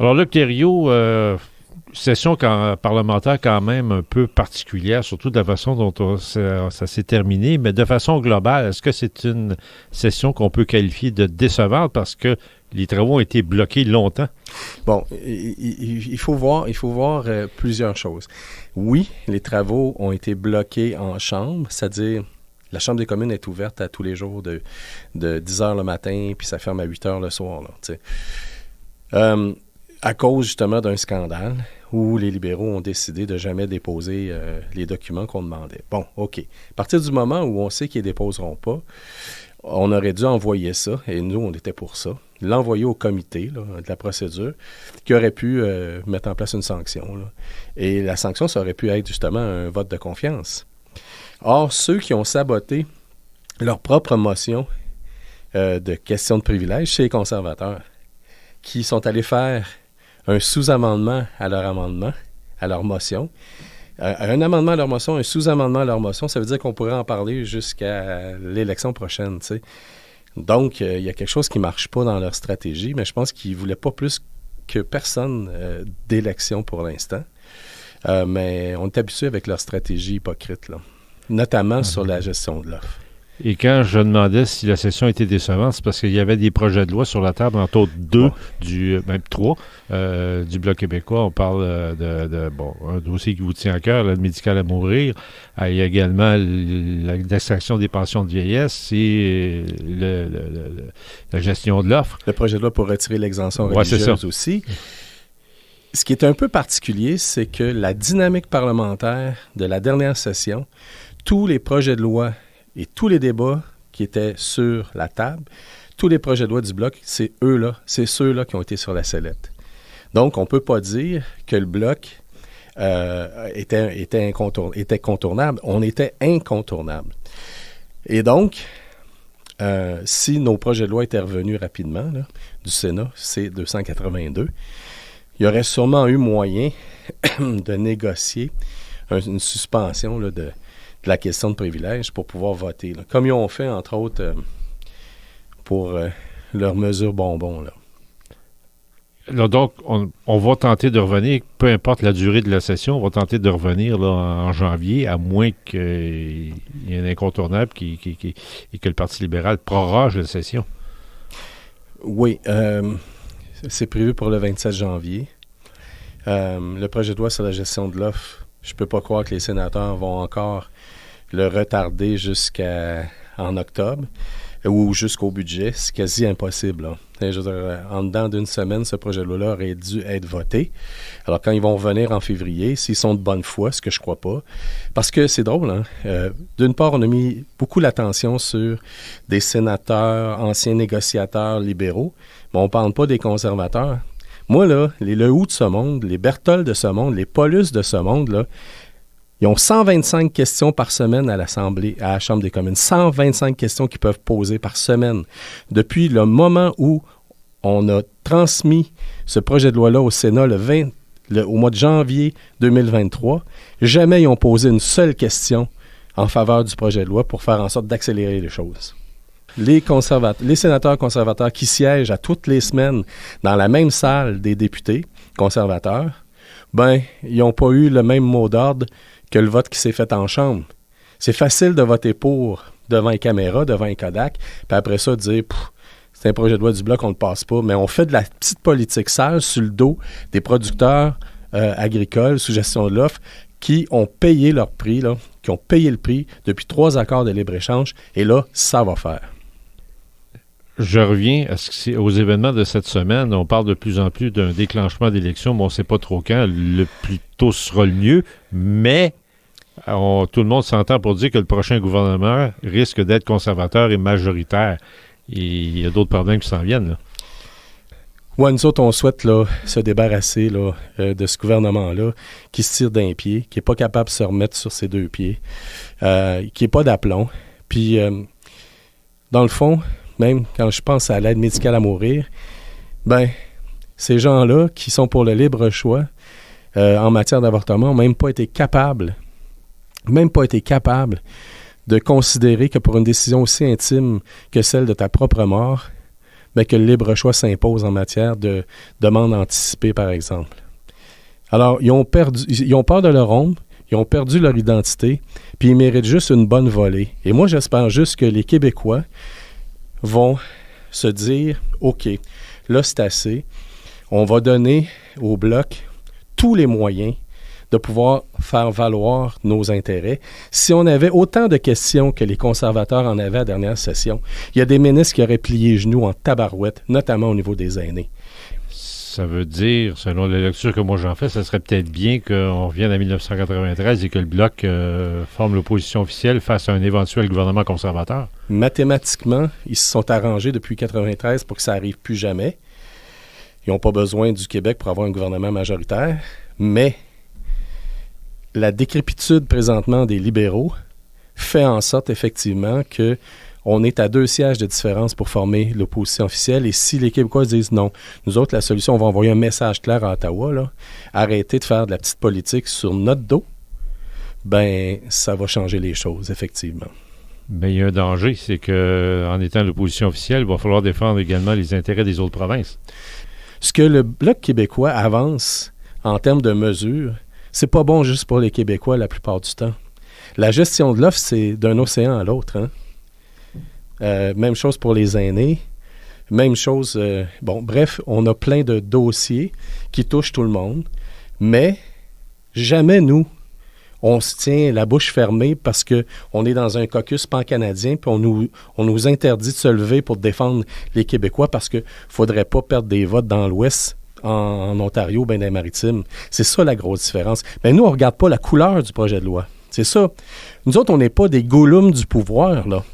Alors Luc Thériault, session parlementaire quand même un peu particulière, surtout de la façon dont ça s'est terminé, mais de façon globale, est-ce que c'est une session qu'on peut qualifier de décevante parce que les travaux ont été bloqués longtemps? Bon, il faut voir plusieurs choses. Oui, les travaux ont été bloqués en chambre, c'est-à-dire la Chambre des communes est ouverte à tous les jours de 10 h le matin, puis ça ferme à 8 h le soir. Là, à cause justement d'un scandale où les libéraux ont décidé de jamais déposer les documents qu'on demandait. Bon, OK. À partir du moment où on sait qu'ils ne les déposeront pas, on aurait dû envoyer ça, et nous, on était pour ça, l'envoyer au comité là, de la procédure qui aurait pu mettre en place une sanction. Là. Et la sanction, ça aurait pu être justement un vote de confiance. Or, ceux qui ont saboté leur propre motion de question de privilège, c'est les conservateurs qui sont allés faire un sous-amendement à leur amendement, à leur motion. Un amendement à leur motion, un sous-amendement à leur motion, ça veut dire qu'on pourrait en parler jusqu'à l'élection prochaine, tu sais. Donc, il y a quelque chose qui ne marche pas dans leur stratégie, mais je pense qu'ils ne voulaient pas plus que personne d'élection pour l'instant. Mais on est habitué avec leur stratégie hypocrite, là, notamment sur la gestion de l'offre. Et quand je demandais si la session était décevante, c'est parce qu'il y avait des projets de loi sur la table, entre autres même trois, du Bloc québécois. On parle un dossier qui vous tient à cœur, l'aide médicale à mourir. Il y a également l'extraction des pensions de vieillesse et la gestion de l'offre. Le projet de loi pour retirer l'exemption religieuse aussi. Ce qui est un peu particulier, c'est que la dynamique parlementaire de la dernière session, tous les projets de loi et tous les débats qui étaient sur la table, tous les projets de loi du Bloc, c'est ceux-là qui ont été sur la sellette. Donc, on ne peut pas dire que le Bloc était contournable. On était incontournable. Et donc, si nos projets de loi étaient revenus rapidement là, du Sénat, c'est 282, il y aurait sûrement eu moyen de négocier une suspension là, de la question de privilège pour pouvoir voter. Là. Comme ils ont fait, entre autres, pour leurs mesures bonbons. Là. Là, donc, on va tenter de revenir, peu importe la durée de la session, on va tenter de revenir là, en janvier, à moins qu'il y ait un incontournable et que le Parti libéral proroge la session. Oui, c'est prévu pour le 27 janvier. Le projet de loi sur la gestion de l'offre, je ne peux pas croire que les sénateurs vont encore le retarder jusqu'en octobre ou jusqu'au budget. C'est quasi impossible. Là. Je veux dire, en dedans d'une semaine, ce projet de loi-là aurait dû être voté. Alors, quand ils vont revenir en février, s'ils sont de bonne foi, ce que je ne crois pas, parce que c'est drôle, hein? D'une part, on a mis beaucoup l'attention sur des sénateurs, anciens négociateurs libéraux, mais on ne parle pas des conservateurs. Moi, là, les Lehoux de ce monde, les Berthold de ce monde, les Paulus de ce monde, là, ils ont 125 questions par semaine à l'Assemblée, à la Chambre des communes. 125 questions qu'ils peuvent poser par semaine. Depuis le moment où on a transmis ce projet de loi-là au Sénat au mois de janvier 2023, jamais ils ont posé une seule question en faveur du projet de loi pour faire en sorte d'accélérer les choses. Les sénateurs conservateurs qui siègent à toutes les semaines dans la même salle des députés conservateurs, ils n'ont pas eu le même mot d'ordre que le vote qui s'est fait en chambre. C'est facile de voter pour devant les caméras, devant les Kodak, puis après ça, dire c'est un projet de loi du Bloc, on ne le passe pas, mais on fait de la petite politique sale sur le dos des producteurs agricoles sous gestion de l'offre qui ont payé leur prix, là, qui ont payé le prix depuis 3 accords de libre-échange, et là, ça va faire. Je reviens aux événements de cette semaine. On parle de plus en plus d'un déclenchement d'élection, mais on ne sait pas trop quand. Le plus tôt sera le mieux, mais tout le monde s'entend pour dire que le prochain gouvernement risque d'être conservateur et majoritaire. Et il y a d'autres problèmes qui s'en viennent. Là. Ouais, nous autres, on souhaite là, se débarrasser là, de ce gouvernement-là qui se tire d'un pied, qui n'est pas capable de se remettre sur ses 2 pieds, qui n'est pas d'aplomb. Puis, dans le fond, même quand je pense à l'aide médicale à mourir, ces gens-là qui sont pour le libre choix en matière d'avortement n'ont même pas été capables de considérer que pour une décision aussi intime que celle de ta propre mort, bien, que le libre choix s'impose en matière de demande anticipée, par exemple. Alors, ils ont peur de leur ombre, ils ont perdu leur identité, puis ils méritent juste une bonne volée. Et moi, j'espère juste que les Québécois vont se dire, OK, là, c'est assez. On va donner au Bloc tous les moyens de pouvoir faire valoir nos intérêts. Si on avait autant de questions que les conservateurs en avaient à la dernière session, il y a des ministres qui auraient plié genoux en tabarouette, notamment au niveau des aînés. Ça veut dire, selon la lecture que moi j'en fais, ça serait peut-être bien qu'on revienne à 1993 et que le Bloc forme l'opposition officielle face à un éventuel gouvernement conservateur. Mathématiquement, ils se sont arrangés depuis 1993 pour que ça n'arrive plus jamais. Ils n'ont pas besoin du Québec pour avoir un gouvernement majoritaire, mais la décrépitude présentement des libéraux fait en sorte effectivement qu'on est à 2 sièges de différence pour former l'opposition officielle. Et si les Québécois disent non, nous autres, la solution, on va envoyer un message clair à Ottawa, là, arrêtez de faire de la petite politique sur notre dos, ben ça va changer les choses, effectivement. Bien, il y a un danger, c'est qu'en étant l'opposition officielle, il va falloir défendre également les intérêts des autres provinces. Ce que le Bloc québécois avance en termes de mesures, c'est pas bon juste pour les Québécois la plupart du temps. La gestion de l'offre, c'est d'un océan à l'autre. Hein? Même chose pour les aînés. Même chose... bref, on a plein de dossiers qui touchent tout le monde. Mais jamais, nous, on se tient la bouche fermée parce qu'on est dans un caucus pan-canadien puis on nous interdit de se lever pour défendre les Québécois parce qu'il ne faudrait pas perdre des votes dans l'Ouest, en Ontario, bien dans les Maritimes. C'est ça la grosse différence. Mais nous, on ne regarde pas la couleur du projet de loi. C'est ça. Nous autres, on n'est pas des gollums du pouvoir, là.